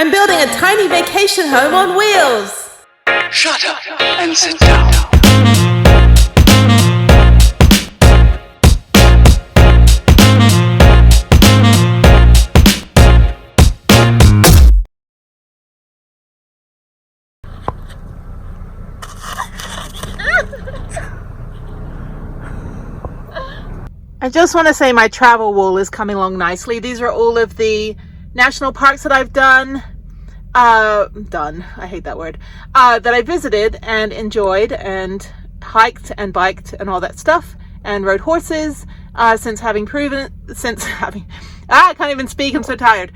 I'm building a tiny vacation home on wheels. Shut up and sit down. I just want to say my travel wall is coming along nicely. These are all of the national parks that I've done. I hate that word. That I visited and enjoyed and hiked and biked and all that stuff and rode horses I can't even speak, I'm so tired.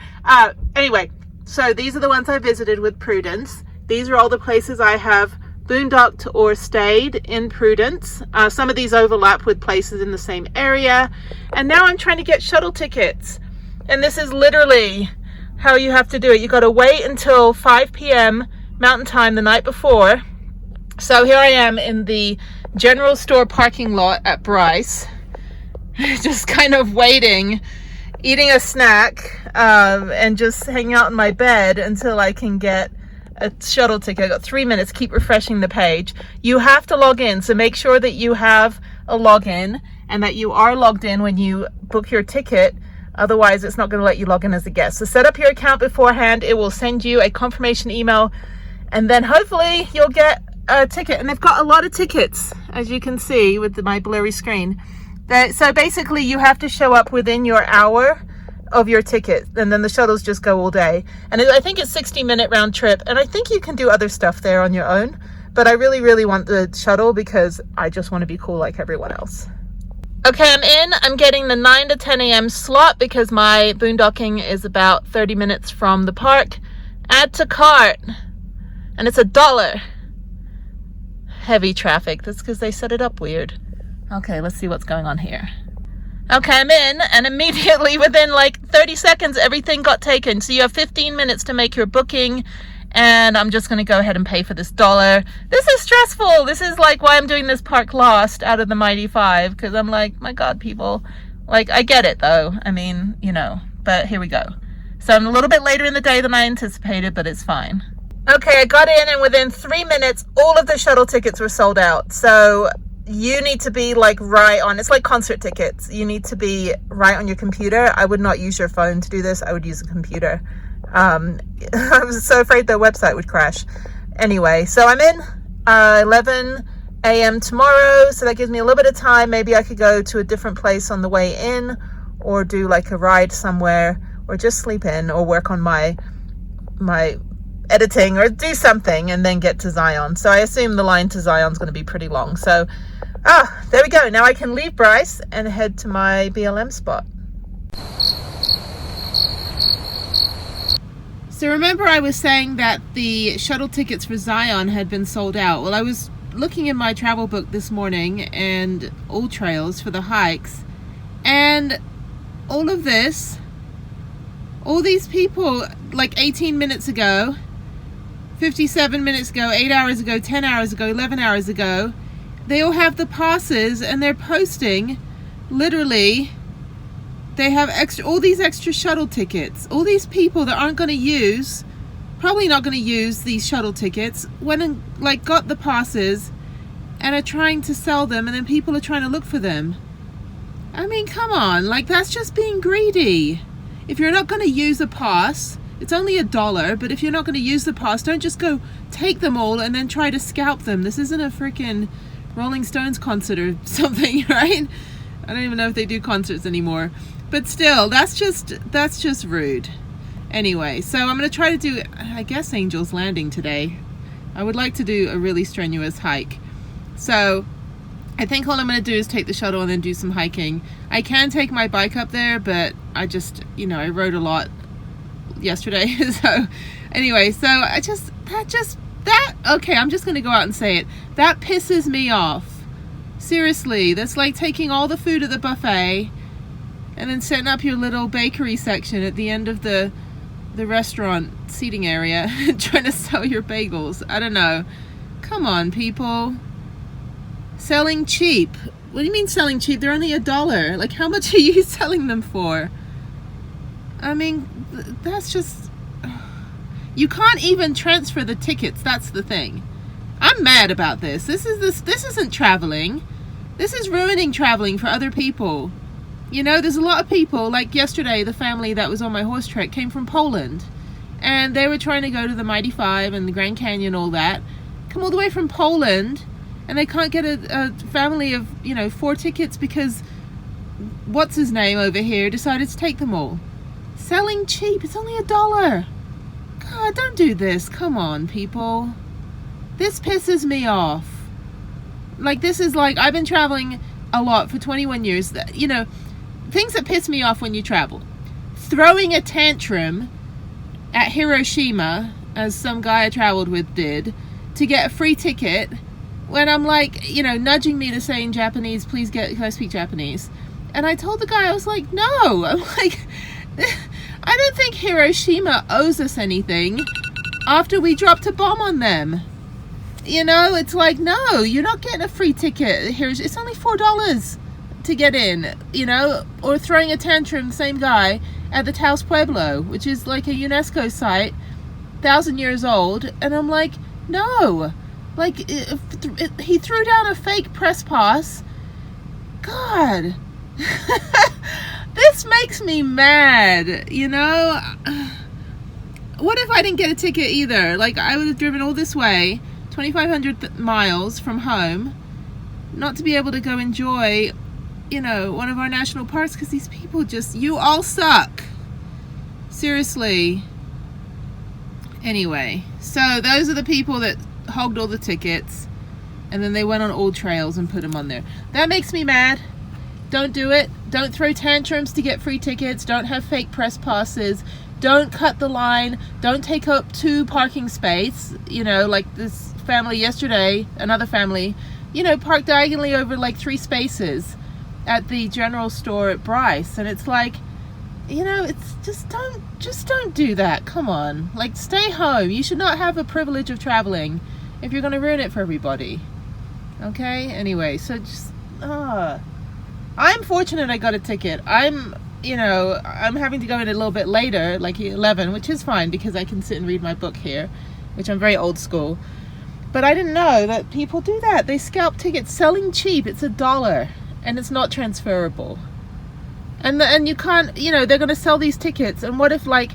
Anyway, so these are the ones I visited with Prudence. These are all the places I have boondocked or stayed in Prudence. Some of these overlap with places in the same area. And now I'm trying to get shuttle tickets. And this is literally how you have to do it. You got to wait until 5 p.m. Mountain Time the night before. So here I am in the general store parking lot at Bryce, just kind of waiting, eating a snack, and just hanging out in my bed until I can get a shuttle ticket. I got 3 minutes. Keep refreshing the page. You have to log in, so make sure that you have a login and that you are logged in when you book your ticket. Otherwise, it's not going to let you log in as a guest. So set up your account beforehand. It will send you a confirmation email, and then hopefully you'll get a ticket. And they've got a lot of tickets, as you can see with my blurry screen. So basically, you have to show up within your hour of your ticket, and then the shuttles just go all day. And I think it's 60-minute round trip, and I think you can do other stuff there on your own, but I really, really want the shuttle because I just want to be cool like everyone else. Okay, I'm in. I'm getting the 9 to 10 a.m. slot because my boondocking is about 30 minutes from the park. Add to cart, and it's $1. Heavy traffic. That's because they set it up weird. Okay, let's see what's going on here. Okay, I'm in, and immediately within like 30 seconds, everything got taken. So you have 15 minutes to make your booking, and I'm just going to go ahead and pay for this $1. This is stressful. This is like why I'm doing this park lost out of the Mighty 5, because I'm like, my God, people. Like, I get it, though. I mean, you know, but here we go. So I'm a little bit later in the day than I anticipated, but it's fine. Okay, I got in, and within 3 minutes, all of the shuttle tickets were sold out. So you need to be like right on. It's like concert tickets. You need to be right on your computer. I would not use your phone to do this. I would use a computer. I was so afraid the website would crash. Anyway, so I'm in 11 a.m. tomorrow. So that gives me a little bit of time. Maybe I could go to a different place on the way in, or do like a ride somewhere, or just sleep in, or work on my editing, or do something, and then get to Zion. So I assume the line to Zion is going to be pretty long. So there we go. Now I can leave Bryce and head to my BLM spot. So remember I was saying that the shuttle tickets for Zion had been sold out. Well, I was looking in my travel book this morning and all trails for the hikes, and all of this, all these people, like 18 minutes ago, 57 minutes ago, 8 hours ago, 10 hours ago, 11 hours ago, they all have the passes, and they're posting, literally, they have all these extra shuttle tickets. All these people that aren't going to use, probably not going to use these shuttle tickets, went and like got the passes and are trying to sell them, and then people are trying to look for them. I mean, come on, like that's just being greedy. If you're not going to use a pass, it's only $1, but if you're not going to use the pass, don't just go take them all and then try to scalp them. This isn't a freaking Rolling Stones concert or something, right? I don't even know if they do concerts anymore. But still, that's just rude. Anyway, so I'm going to try to do, I guess, Angel's Landing today. I would like to do a really strenuous hike. So I think all I'm going to do is take the shuttle and then do some hiking. I can take my bike up there, but I just, I rode a lot yesterday. So anyway, so okay, I'm just going to go out and say it. That pisses me off. Seriously, that's like taking all the food at the buffet and then setting up your little bakery section at the end of the restaurant seating area and trying to sell your bagels. I don't know. Come on, people. Selling cheap. What do you mean selling cheap? They're only $1. Like, how much are you selling them for? I mean, that's just... You can't even transfer the tickets. That's the thing. I'm mad about this. This isn't traveling. This is ruining traveling for other people. You know, there's a lot of people, like yesterday, the family that was on my horse trek came from Poland. And they were trying to go to the Mighty Five and the Grand Canyon, all that. Come all the way from Poland, and they can't get a family of, 4 tickets because what's his name over here decided to take them all. Selling cheap. It's only $1. God, don't do this. Come on, people. This pisses me off. Like, this is like, I've been traveling a lot for 21 years. Things that piss me off when you travel. Throwing a tantrum at Hiroshima, as some guy I traveled with did, to get a free ticket, when I'm like, nudging me to say in Japanese, please can I speak Japanese? And I told the guy, I was like, no. I'm like, I don't think Hiroshima owes us anything after we dropped a bomb on them. It's like, no, you're not getting a free ticket. It's only $4 to get in, or throwing a tantrum, same guy, at the Taos Pueblo, which is like a UNESCO site, 1,000 years old. And I'm like, no. Like, he threw down a fake press pass. God. This makes me mad, What if I didn't get a ticket either? Like, I would have driven all this way, 2,500 miles from home, not to be able to go enjoy, one of our national parks, because these people you all suck. Seriously. Anyway, so those are the people that hogged all the tickets, and then they went on old trails and put them on there. That makes me mad. Don't do it. Don't throw tantrums to get free tickets. Don't have fake press passes. Don't cut the line. Don't take up 2 parking spaces. Like this family yesterday, another family, parked diagonally over like 3 spaces at the general store at Bryce. And it's like, it's just don't do that. Come on. Like, stay home. You should not have a privilege of traveling if you're going to ruin it for everybody. Okay? Anyway, so I'm fortunate I got a ticket. I'm having to go in a little bit later, like 11, which is fine because I can sit and read my book here, which I'm very old school. But I didn't know that people do that. They scalp tickets, selling cheap. It's $1, and it's not transferable. And you can't, they're going to sell these tickets. And what if like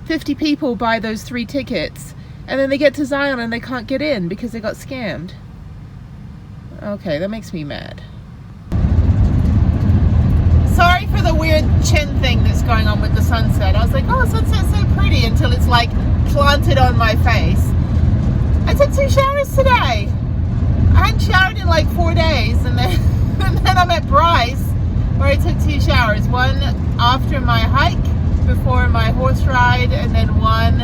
50 people buy those 3 tickets, and then they get to Zion and they can't get in because they got scammed? Okay, that makes me mad. Sorry for the weird chin thing that's going on with the sunset. I was like, oh, sunset's so pretty, until it's like planted on my face. I took 2 showers today. I hadn't showered in like 4 days, and then I'm at Bryce, where I took 2 showers. One after my hike, before my horse ride, and then one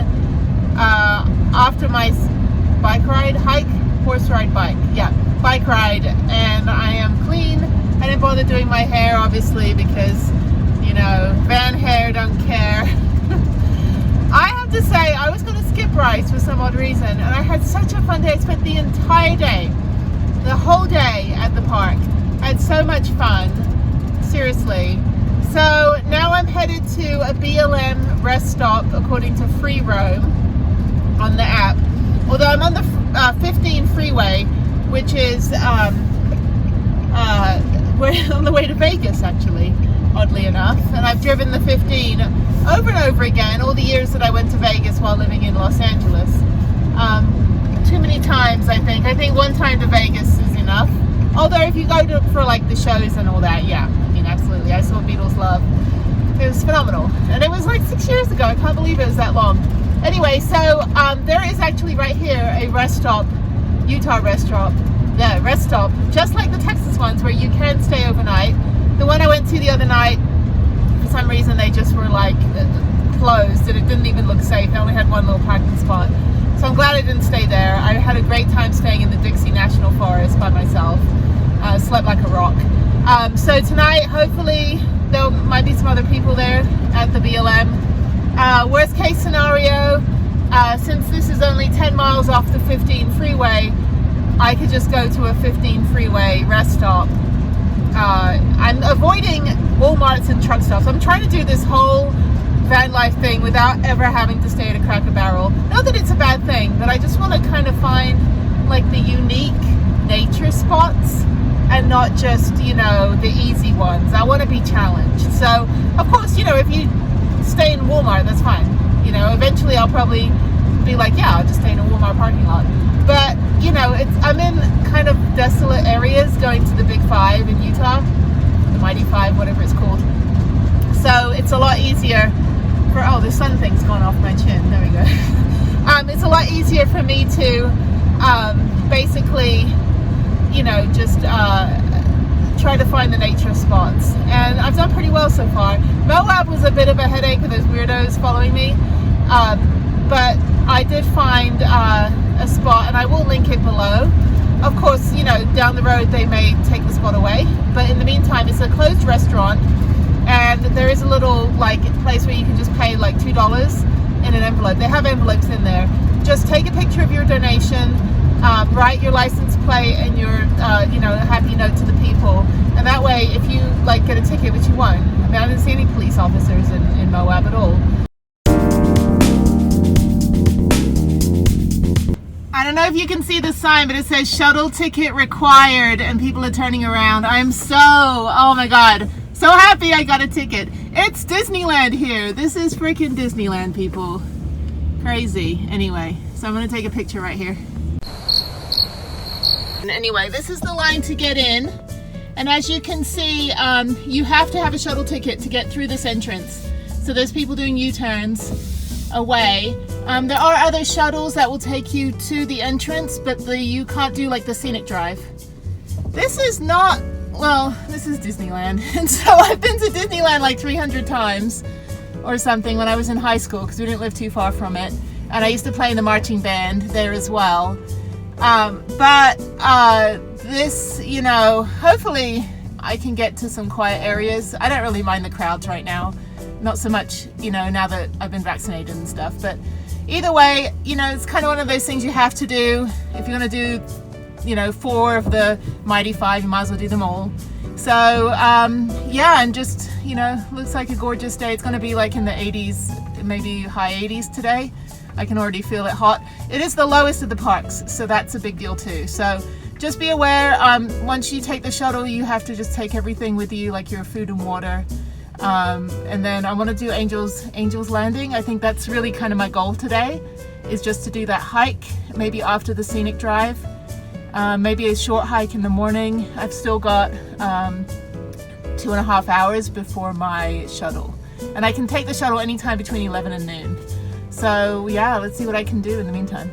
after my bike ride, hike, horse ride, bike. Yeah, bike ride, and I am clean. I didn't bother doing my hair, obviously, because, van hair, don't care. I have to say, I was going to skip Bryce for some odd reason, and I had such a fun day. I spent the entire day, the whole day at the park. I had so much fun, seriously. So now I'm headed to a BLM rest stop, according to Free Roam on the app. Although I'm on the 15 freeway, which is we're on the way to Vegas, actually, oddly enough. And I've driven the 15 over and over again all the years that I went to Vegas while living in Los Angeles. Too many times, I think. I think one time to Vegas is enough. Although if you go for like the shows and all that, yeah, I mean, absolutely. I saw Beatles Love. It was phenomenal. And it was like 6 years ago. I can't believe it was that long. Anyway, so there is actually right here a rest stop, Utah rest stop. The rest stop, just like the Texas ones, where you can stay overnight. The one I went to the other night, for some reason they just were like closed, and it didn't even look safe. I only had one little parking spot, so I'm glad I didn't stay there. I had a great time staying in the Dixie National Forest by myself. Slept like a rock. So tonight, hopefully, there might be some other people there at the BLM. Worst case scenario, since this is only 10 miles off the 15 freeway, I could just go to a 15 freeway rest stop. I'm avoiding Walmarts and truck stops. I'm trying to do this whole van life thing without ever having to stay at a Cracker Barrel. Not but I just want to kind of find like the unique nature spots and not just, you know, the easy ones. I want to be challenged. So, of course, you know, if you stay in Walmart, that's fine. You know, eventually I'll probably be like, yeah, I'll just stay in a Walmart parking lot. But, you know, I'm in kind of desolate areas going to the Big Five in Utah, the Mighty Five, whatever it's called. So it's a lot easier for, oh, the sun thing's gone off my chin. There we go. It's a lot easier for me to basically, you know, just try to find the nature spots. And I've done pretty well so far. Moab was a bit of a headache with those weirdos following me. But I did find a spot, and I will link it below. Of course, you know, down the road they may take the spot away. But in the meantime, it's a closed restaurant. And there is a little like place where you can just pay like $2 in an envelope. They have envelopes in there. Just take a picture of your donation, write your license plate and your you know, happy note to the people, and that way if you like get a ticket, which you won't. I mean, I didn't see any police officers in Moab at all. I don't know if you can see the sign, but it says shuttle ticket required, and people are turning around. I'm so, oh my god, so happy I got a ticket. It's Disneyland here. This is freaking Disneyland, people. Crazy. Anyway, so I'm going to take a picture right here. And anyway, this is the line to get in. And as you can see, you have to have a shuttle ticket to get through this entrance. So there's people doing U-turns away. There are other shuttles that will take you to the entrance, but you can't do like the scenic drive. This is not, well, this is Disneyland. And so I've been to Disneyland like 300 times or something when I was in high school, because we didn't live too far from it. And I used to play in the marching band there as well. But this, you know, hopefully I can get to some quiet areas. I don't really mind the crowds right now. Not so much, you know, now that I've been vaccinated and stuff. But either way, you know, it's kind of one of those things you have to do. If you're going to do, you know, 4 of the Mighty 5, you might as well do them all. So, yeah, and just, you know, looks like a gorgeous day. It's going to be like in the 80s, maybe high 80s today. I can already feel it hot. It is the lowest of the parks, so that's a big deal too. So just be aware, once you take the shuttle, you have to just take everything with you, like your food and water. And then I want to do Angel's Landing. I think that's really kind of my goal today, is just to do that hike, maybe after the scenic drive. Maybe a short hike in the morning. I've still got 2.5 hours before my shuttle. And I can take the shuttle anytime between 11 and noon. So yeah, let's see what I can do in the meantime.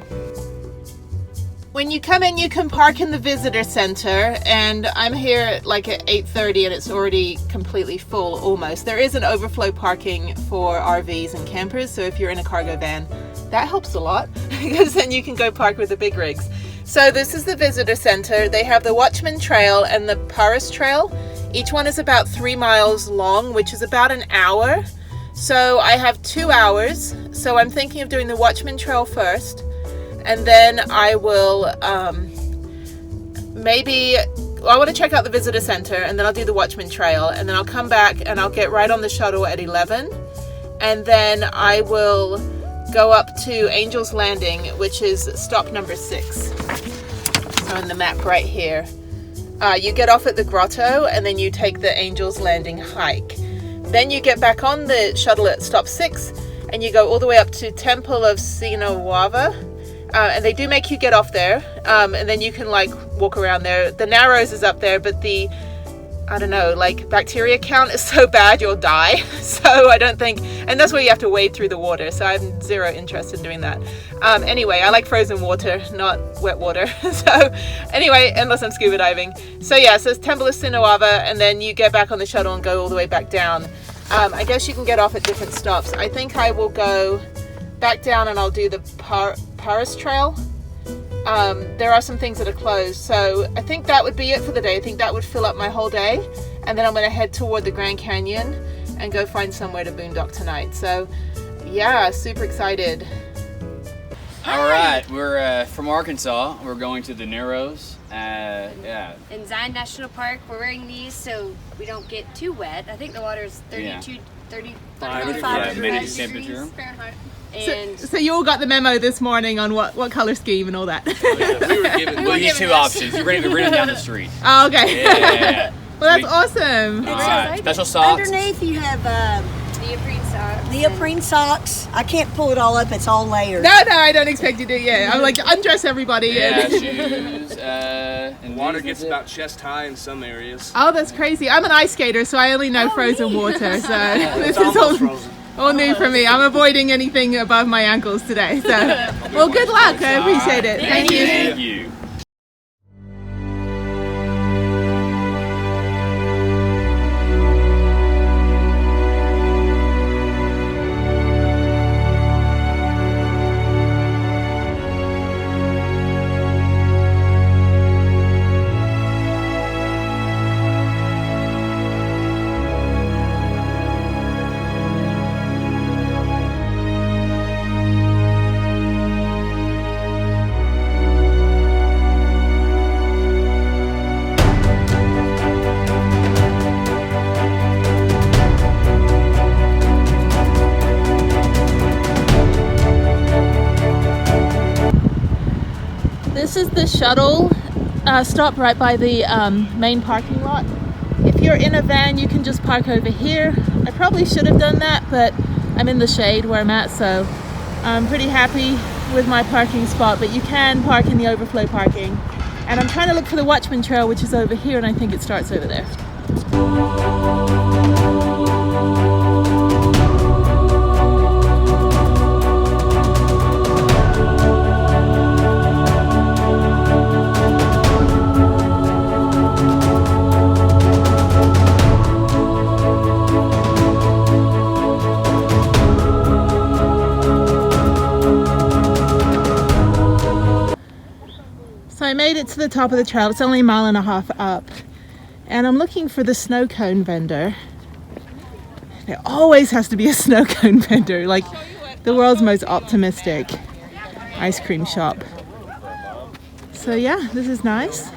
When you come in, you can park in the visitor center, and I'm here at like at 8:30 and it's already completely full almost. There is an overflow parking for RVs and campers, so if you're in a cargo van, that helps a lot because then you can go park with the big rigs. So this is the visitor center. They have the Watchman Trail and the Paris Trail. Each one is about 3 miles long, which is about an hour. So I have 2 hours. So I'm thinking of doing the Watchman Trail first, and then I will I want to check out the visitor center, and then I'll do the Watchman Trail, and then I'll come back and I'll get right on the shuttle at 11, and then I will go up to Angel's Landing, which is stop number 6. So in the map right here, you get off at the grotto, and then you take the Angel's Landing hike. Then you get back on the shuttle at stop 6, and you go all the way up to Temple of Sinawava. And they do make you get off there, and then you can like walk around there. The Narrows is up there, but the, I don't know, like bacteria count is so bad you'll die. So I don't think, and that's where you have to wade through the water. So I have zero interest in doing that. Anyway, I like frozen water, not wet water. So anyway, unless I'm scuba diving. So yeah, so it's Temple of Sinawava, and then you get back on the shuttle and go all the way back down. I guess you can get off at different stops. I think I will go back down and I'll do the Paris Trail. There are some things that are closed, so I think that would be it for the day. I think that would fill up my whole day, and then I'm going to head toward the Grand Canyon and go find somewhere to boondock tonight. So yeah, super excited. All right, we're from Arkansas. We're going to the Narrows. Yeah. In Zion National Park, we're wearing these so we don't get too wet. I think the water is 35 minute degrees temperature. Fahrenheit. And So you all got the memo this morning on what color scheme and all that. We were given. We'll give you 2 options. You're ready to run it down the street. Oh, okay. Yeah. Well, that's awesome. All right. Special socks. Underneath you have neoprene socks. neoprene socks. I can't pull it all up. It's all layered. No, I don't expect you to. Yeah, I'm like undress everybody. Yeah, And shoes. And Water these, gets that's it. about chest high in some areas. oh, that's crazy. I'm an ice skater, so I only know frozen water. So this It's is almost frozen. all new for me. I'm avoiding anything above my ankles today. So, well, good luck. I appreciate it. Thank you. Thank you. This is the shuttle stop right by the main parking lot. If you're in a van, you can just park over here. I probably should have done that, but I'm in the shade where I'm at, so I'm pretty happy with my parking spot, but you can park in the overflow parking. And I'm trying to look for the Watchman Trail, which is over here, and I think it starts over there. So I made it to the top of the trail. It's only a mile and a half up. And I'm looking for the snow cone vendor. There always has to be a snow cone vendor, like the world's most optimistic ice cream shop. So yeah, this is nice.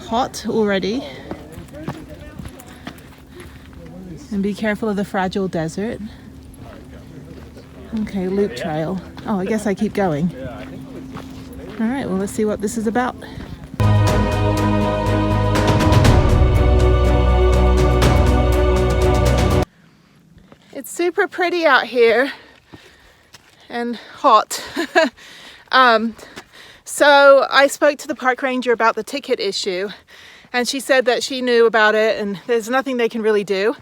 Hot already. And be careful of the fragile desert. Okay, loop trail. Oh, I guess I keep going. All right, well, let's see what this is about. It's super pretty out here and hot. So I spoke to the park ranger about the ticket issue, and she said that she knew about it and there's nothing they can really do,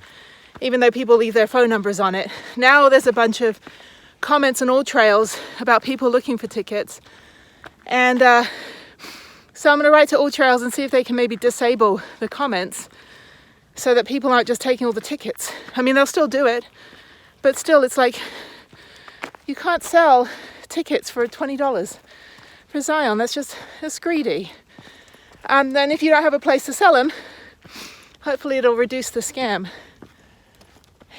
even though people leave their phone numbers on it. Now there's a bunch of comments on all trails about people looking for tickets. And so I'm going to write to All Trails and see if they can maybe disable the comments so that people aren't just taking all the tickets. I mean, they'll still do it, but still, it's like you can't sell tickets for $20 for ZION. That's greedy. Then if you don't have a place to sell them, hopefully it'll reduce the scam.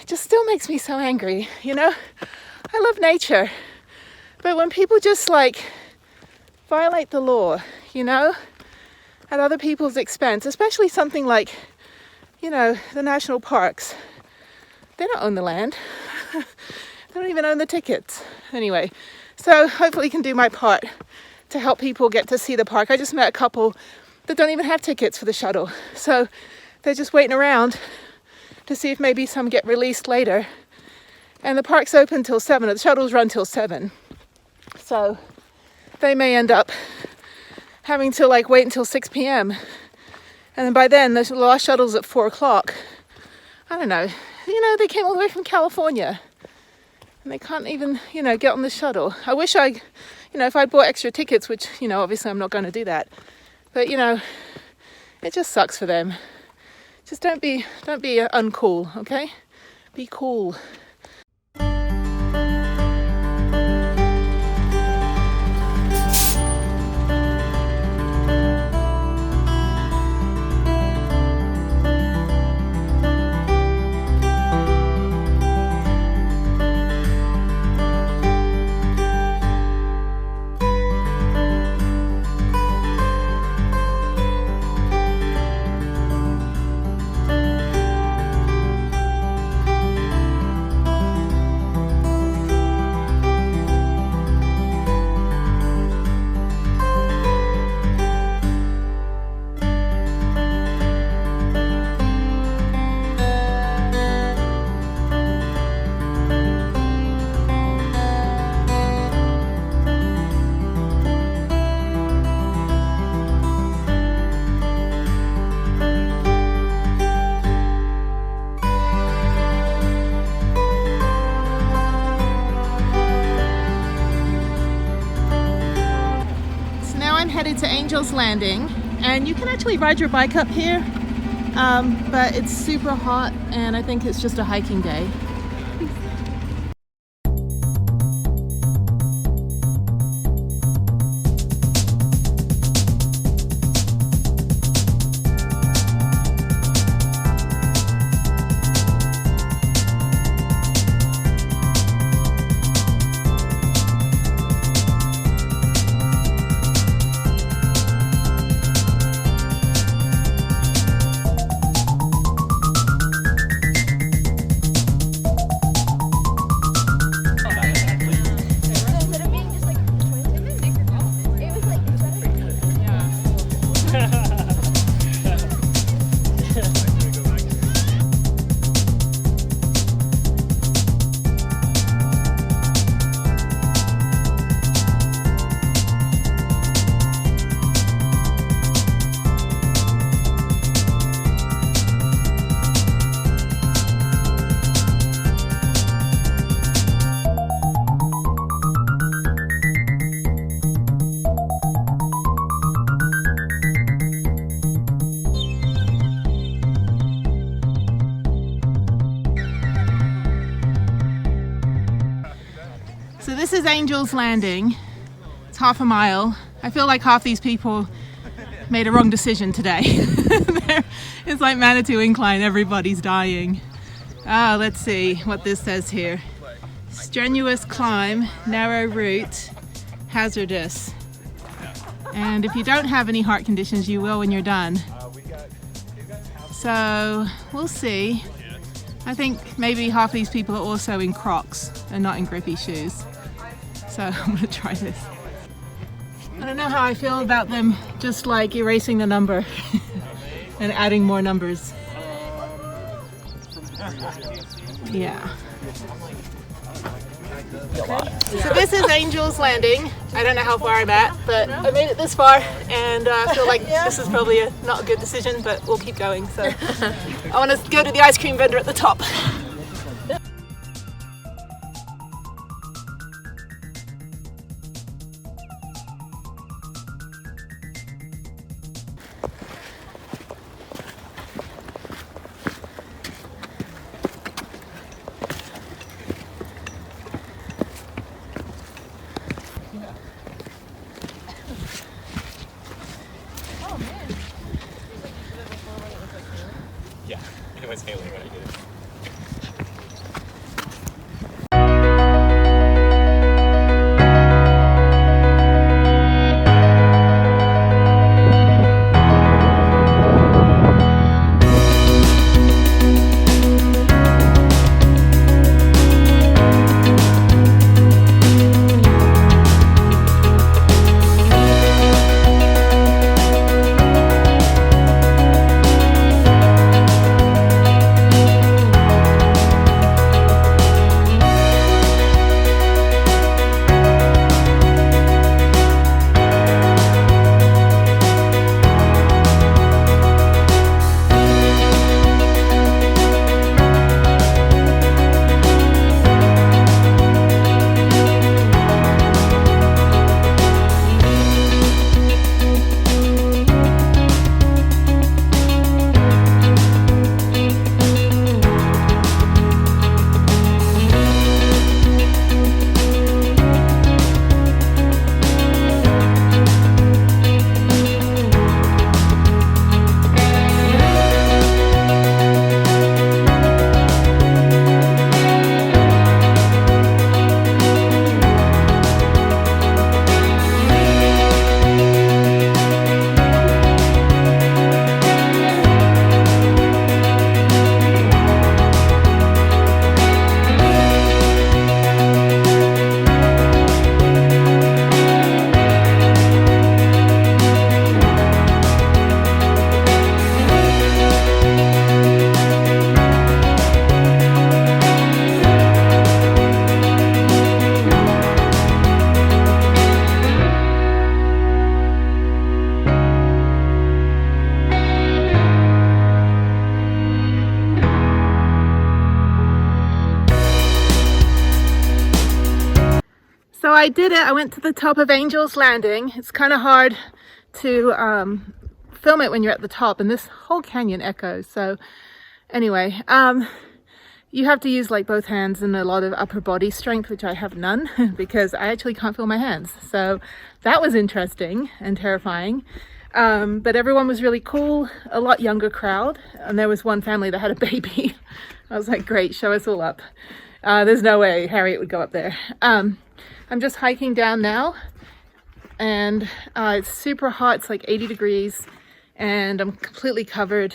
It just still makes me so angry, you know? I love nature, but when people just like violate the law, you know, at other people's expense, especially something like, you know, the national parks. They don't own the land. They don't even own the tickets. Anyway, so hopefully I can do my part to help people get to see the park. I just met a couple that don't even have tickets for the shuttle. So they're just waiting around to see if maybe some get released later. And the park's open till 7. The shuttles run till 7. So they may end up having to like wait until 6 p.m. And then by then the last shuttle's at 4 o'clock. I don't know. You know, they came all the way from California and they can't even, you know, get on the shuttle. I wish you know, if I'd bought extra tickets, which, you know, obviously I'm not going to do that. But, you know, it just sucks for them. Just don't be uncool, okay? Be cool. headed to Angel's Landing, and you can actually ride your bike up here, but it's super hot and I think it's just a hiking day. So this is Angel's Landing. It's half a mile. I feel like half these people made a wrong decision today. It's like Manitou Incline, everybody's dying. Let's see what this says here. Strenuous climb, narrow route, hazardous. And if you don't have any heart conditions, you will when you're done. So we'll see. I think maybe half these people are also in Crocs and not in grippy shoes. So I'm gonna try this. I don't know how I feel about them just like erasing the number and adding more numbers. Yeah. So this is Angel's Landing. I don't know how far I'm at, but I made it this far, and I feel like this is probably not a good decision, but we'll keep going. So I want to go to the ice cream vendor at the top. Yeah, it was Haley when I did it. I did it. I went to the top of Angel's Landing. It's kind of hard to film it when you're at the top, and this whole canyon echoes. So anyway, you have to use like both hands and a lot of upper body strength, which I have none because I actually can't feel my hands. So that was interesting and terrifying. But everyone was really cool, a lot younger crowd, and there was one family that had a baby. I was like, great, show us all up. There's no way Harriet would go up there. I'm just hiking down now, and it's super hot. It's like 80 degrees and I'm completely covered,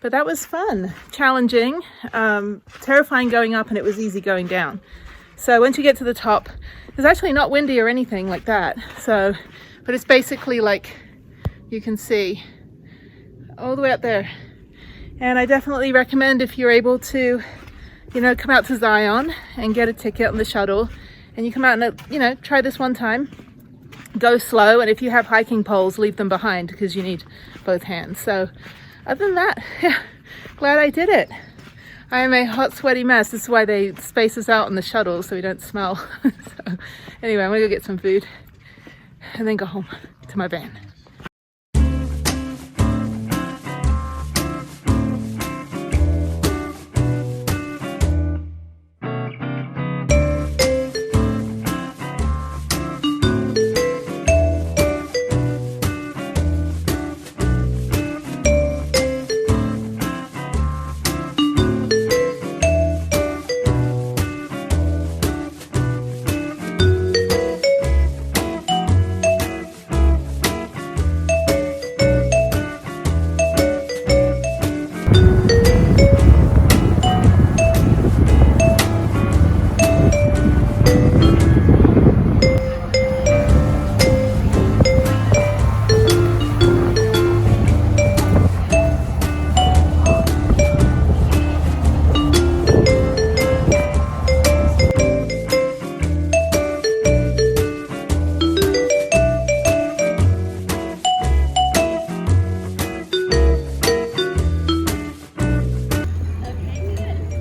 but that was fun, challenging, terrifying going up, and it was easy going down. So once you get to the top, it's actually not windy or anything like that. So, but it's basically like, you can see all the way up there. And I definitely recommend, if you're able to, you know, come out to Zion and get a ticket on the shuttle, and you come out and, you know, try this one time, go slow, and if you have hiking poles, leave them behind because you need both hands. So other than that, yeah, glad I did it. I am a hot, sweaty mess. This is why they space us out on the shuttle so we don't smell. So anyway, I'm gonna go get some food and then go home to my van.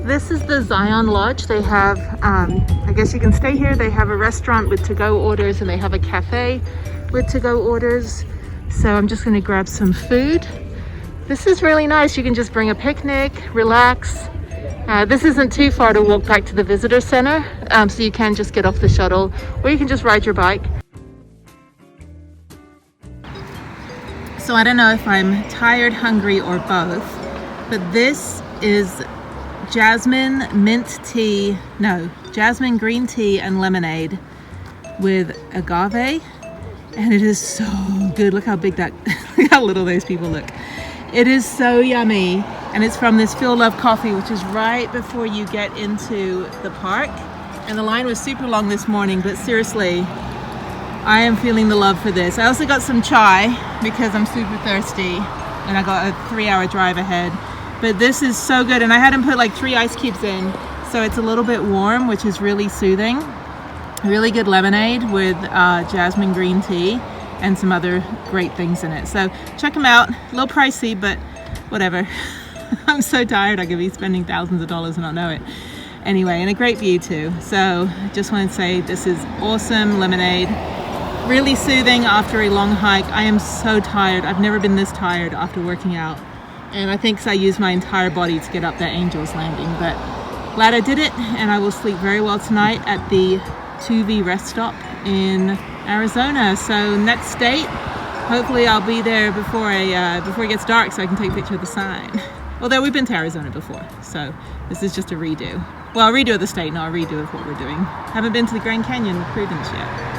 This is the Zion Lodge. They have, I guess you can stay here. They have a restaurant with to-go orders, and they have a cafe with to-go orders. So I'm just gonna grab some food. This is really nice. You can just bring a picnic, relax. This isn't too far to walk back to the visitor center, so you can just get off the shuttle, or you can just ride your bike. So I don't know if I'm tired, hungry, or both, but this is jasmine green tea and lemonade with agave, and it is so good. Look how big that, look how little those people look. It is so yummy, and it's from this Feel Love Coffee, which is right before you get into the park. And the line was super long this morning, but seriously, I am feeling the love for this. I also got some chai because I'm super thirsty, and I got a 3-hour drive ahead. But this is so good, and I had them put like 3 ice cubes in, so it's a little bit warm, which is really soothing. Really good lemonade with jasmine green tea and some other great things in it. So check them out. A little pricey, but whatever. I'm so tired. I could be spending thousands of dollars and not know it. Anyway, and a great view too. So just want to say this is awesome lemonade. Really soothing after a long hike. I am so tired. I've never been this tired after working out. And I think I used my entire body to get up that Angel's Landing, but glad I did it, and I will sleep very well tonight at the 2V rest stop in Arizona. So next date, hopefully I'll be there before it gets dark so I can take a picture of the sign. Although we've been to Arizona before, so this is just a redo. Well, a redo of the state, not a redo of what we're doing. Haven't been to the Grand Canyon with Prudence yet.